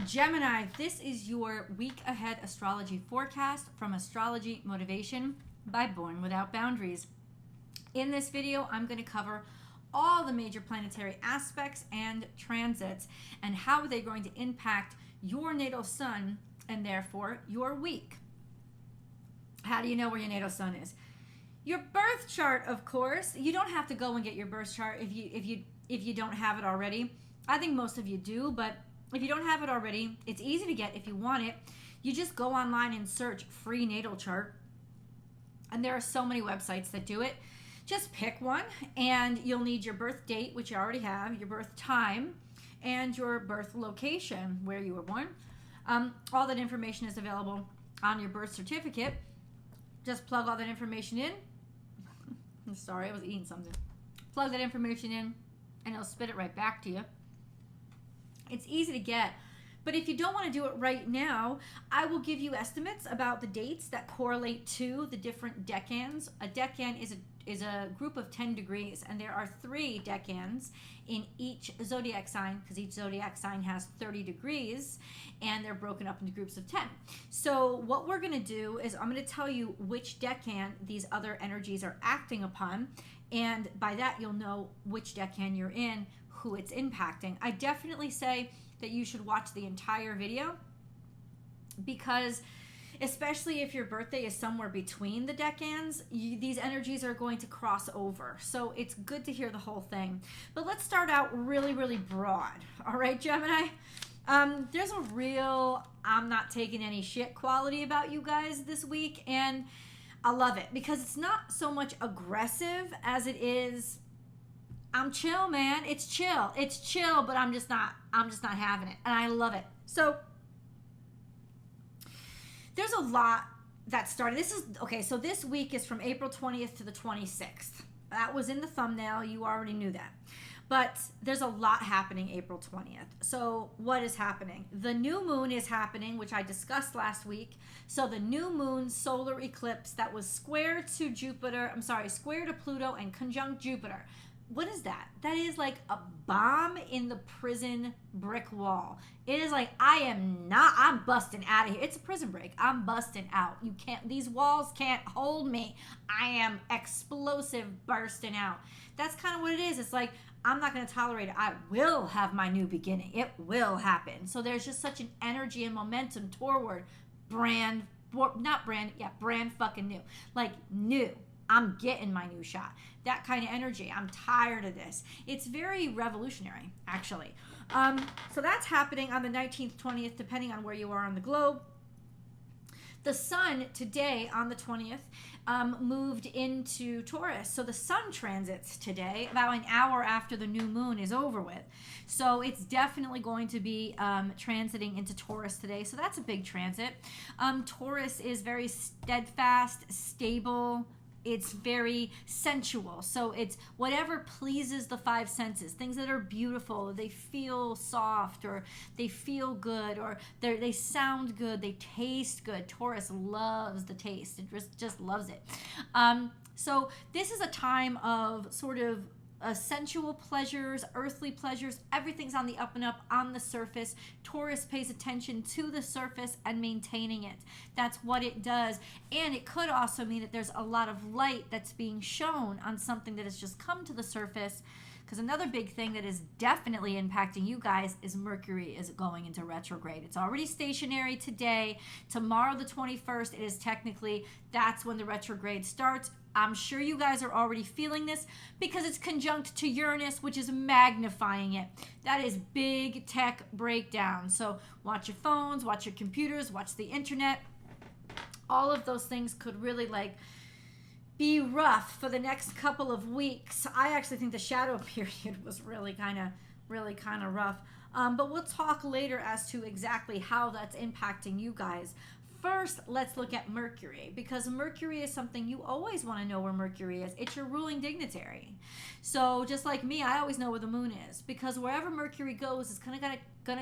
Gemini, this is your week ahead astrology forecast from Astrology Motivation by Born Without Boundaries. In this video, I'm going to cover all the major planetary aspects and transits and how they're going to impact your natal sun and therefore your week. How do you know where your natal sun is? Your birth chart, of course. You don't have to go and get your birth chart if you don't have it already. I think most of you do, but if you don't have it already, it's easy to get if you want it. You just go online and search free natal chart. And there are so many websites that do it. Just pick one and you'll need your birth date, which you already have, your birth time, and your birth location, where you were born. All that information is available on your birth certificate. Just plug all that information in. I'm sorry, I was eating something. Plug that information in and it'll spit it right back to you. It's easy to get, but if you don't want to do it right now, I will give you estimates about the dates that correlate to the different decans. A decan is a group of 10 degrees, and there are 3 decans in each zodiac sign, because each zodiac sign has 30 degrees, and they're broken up into groups of 10. So what we're going to do is I'm going to tell you which decan these other energies are acting upon, and by that you'll know which decan you're in, who it's impacting. I definitely say that you should watch the entire video, because especially if your birthday is somewhere between the decans, these energies are going to cross over. So it's good to hear the whole thing. But let's start out really, really broad. All right, Gemini? There's a real I'm not taking any shit quality about you guys this week, and I love it because it's not so much aggressive as it is I'm chill, man. It's chill, but I'm just not having it, and I love it. So there's a lot that started. So this week is from April 20th to the 26th. That was in the thumbnail. You already knew that. But there's a lot happening April 20th. So what is happening? The new moon is happening, which I discussed last week. So the new moon solar eclipse that was square to Pluto and conjunct Jupiter. What is that? That is like a bomb in the prison brick wall. It is like, I'm busting out of here. It's a prison break. I'm busting out. These walls can't hold me. I am explosive bursting out. That's kind of what it is. It's like, I'm not going to tolerate it. I will have my new beginning. It will happen. So there's just such an energy and momentum toward brand fucking new. Like new. I'm getting my new shot. That kind of energy. I'm tired of this. It's very revolutionary, actually. So that's happening on the 19th, 20th, depending on where you are on the globe. The sun today on the 20th moved into Taurus. So the sun transits today about an hour after the new moon is over with. So it's definitely going to be transiting into Taurus today. So that's a big transit. Taurus is very steadfast, stable. It's very sensual. So it's whatever pleases the 5 senses. Things that are beautiful, they feel soft, or they feel good, or they sound good, they taste good. Taurus loves the taste. It just loves it. So this is a time of sort of sensual pleasures, earthly pleasures. Everything's on the up and up, on the surface. Taurus pays attention to the surface and maintaining it. That's what it does. And it could also mean that there's a lot of light that's being shown on something that has just come to the surface. Because another big thing that is definitely impacting you guys is Mercury is going into retrograde. It's already stationary today. Tomorrow, the 21st, it is that's when the retrograde starts. I'm sure you guys are already feeling this because it's conjunct to Uranus, which is magnifying it. That is big tech breakdown. So watch your phones, watch your computers, watch the internet. All of those things could really be rough for the next couple of weeks. I actually think the shadow period was really kind of rough. But we'll talk later as to exactly how that's impacting you guys. first, let's look at Mercury, because Mercury is something you always want to know where Mercury is. It's your ruling dignitary. So just like me, I always know where the moon is, because wherever Mercury goes, it's gonna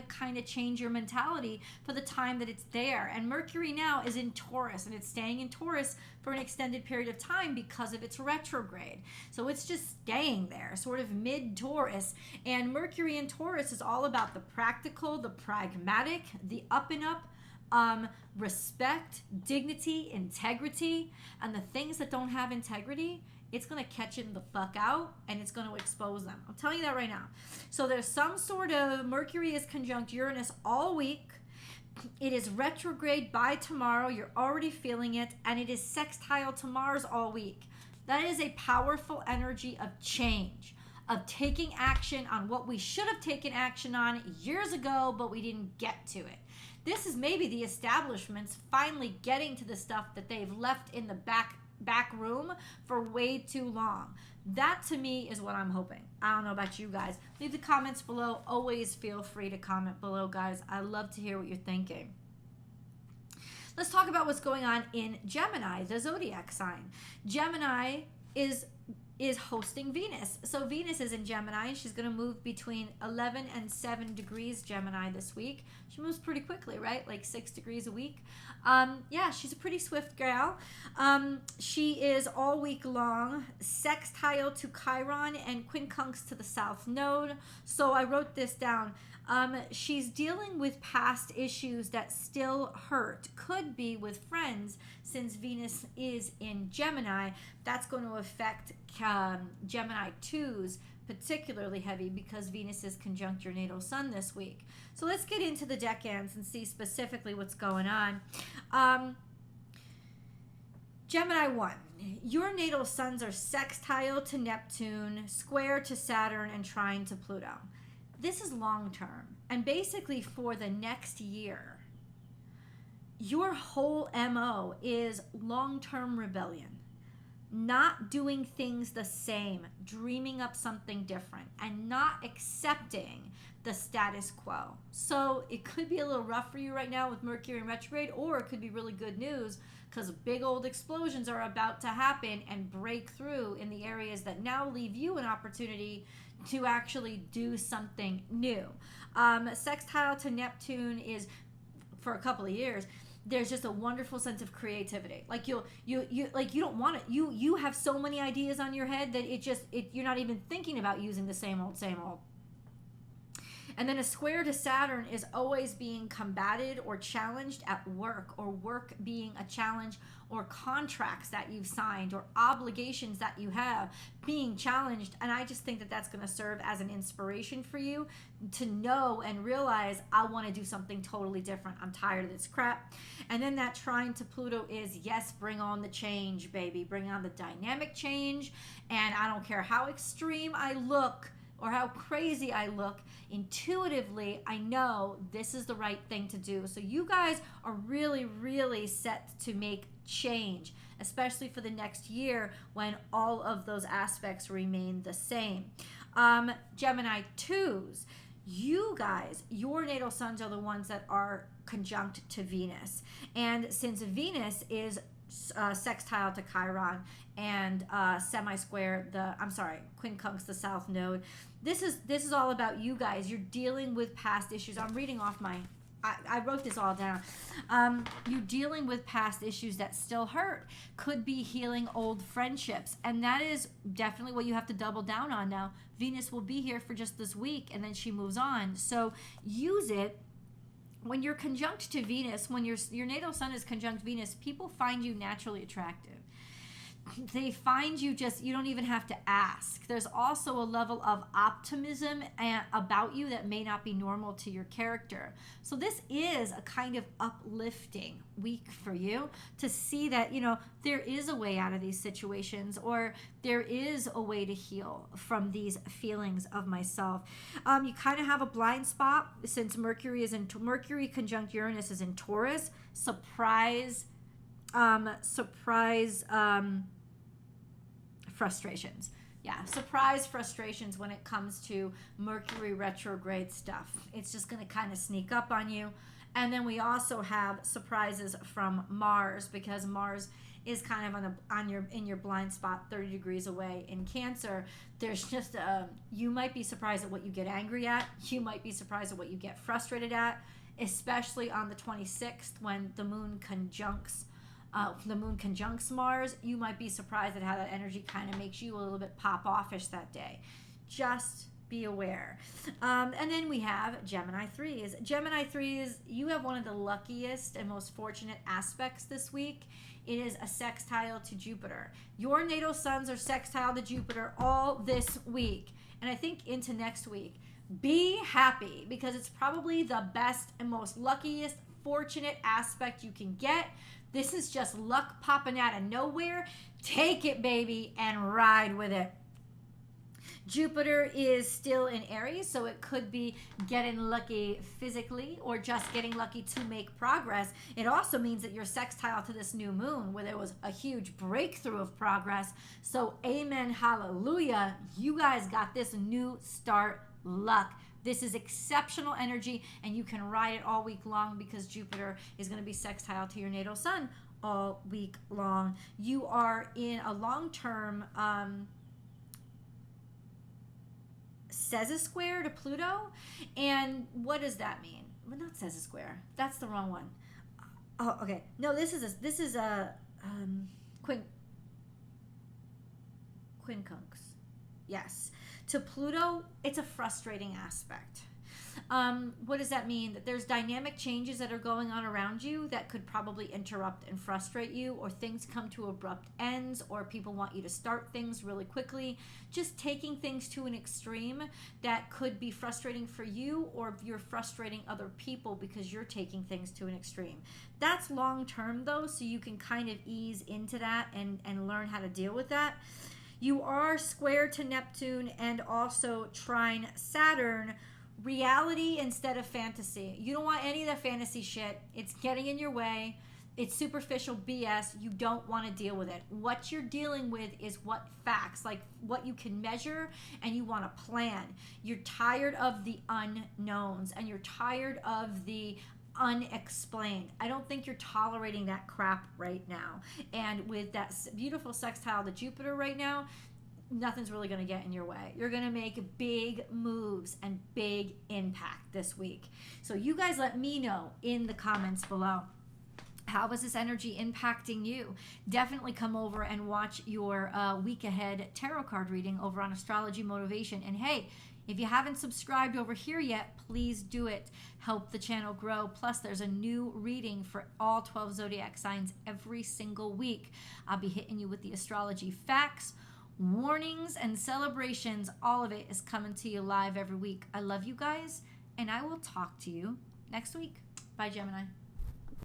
kind of change your mentality for the time that it's there. And Mercury now is in Taurus, and it's staying in Taurus for an extended period of time because of its retrograde. So it's just staying there, sort of mid-Taurus. And Mercury in Taurus is all about the practical, the pragmatic, the up and up, respect, dignity, integrity, and the things that don't have integrity, it's going to catch it the fuck out, and it's going to expose them. I'm telling you that right now. So there's some sort of Mercury is conjunct Uranus all week. It is retrograde by tomorrow. You're already feeling it. And it is sextile to Mars all week. That is a powerful energy of change, of taking action on what we should have taken action on years ago, but we didn't get to it. This is maybe the establishments finally getting to the stuff that they've left in the back room for way too long. That to me is what I'm hoping. I don't know about you guys. Leave the comments below. Always feel free to comment below, guys. I love to hear what you're thinking. Let's talk about what's going on in Gemini, the zodiac sign. Gemini is hosting Venus. So Venus is in Gemini. She's going to move between 11 and 7 degrees Gemini this week. She moves pretty quickly, right? Like 6 degrees a week. Yeah, she's a pretty swift gal. She is all week long sextile to Chiron and quincunx to the South Node. So I wrote this down. She's dealing with past issues that still hurt. Could be with friends, since Venus is in Gemini. That's going to affect Gemini 2s particularly heavy, because Venus is conjunct your natal sun this week. So let's get into the decans and see specifically what's going on. Gemini 1. Your natal suns are sextile to Neptune, square to Saturn, and trine to Pluto. This is long term, and basically for the next year, your whole MO is long-term rebellion, not doing things the same, dreaming up something different, and not accepting the status quo. So it could be a little rough for you right now with Mercury in retrograde, or it could be really good news, because big old explosions are about to happen and break through in the areas that now leave you an opportunity to actually do something new. Sextile to Neptune is, for a couple of years, there's just a wonderful sense of creativity. Like you don't want it. You have so many ideas on your head that you're not even thinking about using the same old. And then a square to Saturn is always being combated or challenged at work, or work being a challenge, or contracts that you've signed, or obligations that you have being challenged. And I just think that that's going to serve as an inspiration for you to know and realize, I want to do something totally different. I'm tired of this crap. And then that trine to Pluto is, yes, bring on the change, baby. Bring on the dynamic change. And I don't care how extreme I look or how crazy I look, intuitively, I know this is the right thing to do. So you guys are really, really set to make change, especially for the next year when all of those aspects remain the same. Gemini 2s, you guys, your natal suns are the ones that are conjunct to Venus. And since Venus is sextile to Chiron and semi-square quincunx the South Node, this is all about you guys. You're dealing with past issues. I'm reading off I wrote this all down. You're dealing with past issues that still hurt. Could be healing old friendships, and that is definitely what you have to double down on now. Venus will be here for just this week, and then she moves on. So use it. When you're conjunct to Venus, when your natal sun is conjunct Venus, people find you naturally attractive. They find you you don't even have to ask. There's also a level of optimism about you that may not be normal to your character. So this is a kind of uplifting week for you to see that, there is a way out of these situations, or there is a way to heal from these feelings of myself. You kind of have a blind spot since Mercury conjunct Uranus is in Taurus. Surprise frustrations. Yeah, surprise frustrations when it comes to Mercury retrograde stuff. It's just going to kind of sneak up on you, And then we also have surprises from Mars, because Mars is kind of in your blind spot, 30 degrees away in Cancer. There's just you might be surprised at what you get angry at. You might be surprised at what you get frustrated at, especially on the 26th when the moon conjuncts Mars. You might be surprised at how that energy kind of makes you a little bit pop offish that day. Just be aware. And then we have Gemini 3s. Gemini 3s, you have one of the luckiest and most fortunate aspects this week. It is a sextile to Jupiter. Your natal suns are sextile to Jupiter all this week, and I think into next week. Be happy, because it's probably the best and most luckiest, fortunate aspect you can get. This is just luck popping out of nowhere. Take it, baby, and ride with it. Jupiter is still in Aries, so it could be getting lucky physically or just getting lucky to make progress. It also means that you're sextile to this new moon, where there was a huge breakthrough of progress. So amen, hallelujah. You guys got this new start luck. This is exceptional energy, and you can ride it all week long, because Jupiter is going to be sextile to your natal sun all week long. You are in a long-term sesquare to Pluto. And what does that mean? Well, not sesquare. That's the wrong one. Oh, okay. No, this is a quincunx. Yes. To Pluto, it's a frustrating aspect. What does that mean? That there's dynamic changes that are going on around you that could probably interrupt and frustrate you, or things come to abrupt ends, or people want you to start things really quickly. Just taking things to an extreme that could be frustrating for you, or you're frustrating other people because you're taking things to an extreme. That's long term though, so you can kind of ease into that and learn how to deal with that. You are square to Neptune and also trine Saturn. Reality instead of fantasy. You don't want any of the fantasy shit. It's getting in your way. It's superficial BS. You don't want to deal with it. What you're dealing with is what facts, like what you can measure, and you want to plan. You're tired of the unknowns, and you're tired of the unexplained. I don't think you're tolerating that crap right now. And with that beautiful sextile to Jupiter right now, nothing's really going to get in your way. You're going to make big moves and big impact this week. So you guys let me know in the comments below. How is this energy impacting you? Definitely come over and watch your week ahead tarot card reading over on Astrology Motivation. And hey, if you haven't subscribed over here yet, please do it. Help the channel grow. Plus, there's a new reading for all 12 zodiac signs every single week. I'll be hitting you with the astrology facts, warnings, and celebrations. All of it is coming to you live every week. I love you guys, and I will talk to you next week. Bye, Gemini.